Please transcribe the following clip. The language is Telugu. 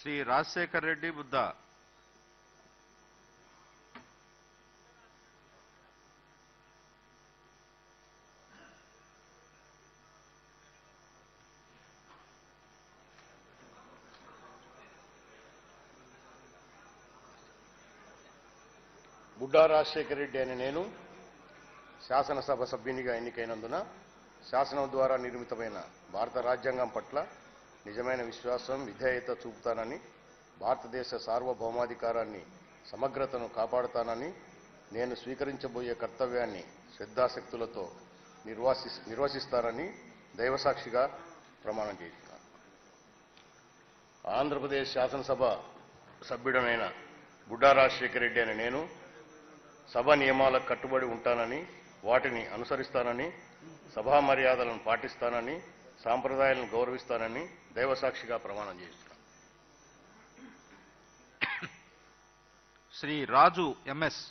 శ్రీ రాజశేఖర్ రెడ్డి బుద్ధ, బుడ్డా రాజశేఖర రెడ్డి అనే నేను శాసనసభ సభ్యునిగా ఎన్నికైనందున శాసనం ద్వారా నిర్మితమైన భారత రాజ్యాంగం పట్ల నిజమైన విశ్వాసం, విధేయత చూపుతానని, భారతదేశ సార్వభౌమాధికారాన్ని, సమగ్రతను కాపాడుతానని, నేను స్వీకరించబోయే కర్తవ్యాన్ని శ్రద్ధాశక్తులతో నిర్వహిస్తానని దైవసాక్షిగా ప్రమాణం చేస్తున్నాను. ఆంధ్రప్రదేశ్ శాసనసభ సభ్యుడనైన బుడ్డా రాజశేఖర రెడ్డి అనే నేను సభ నియమాలకు కట్టుబడి ఉంటానని, వాటిని అనుసరిస్తానని, సభా మర్యాదలను పాటిస్తానని, సాంప్రదాయాలను గౌరవిస్తానని దైవసాక్షిగా ప్రమాణం చేస్తున్నాను. శ్రీ రాజు ఎంఎస్.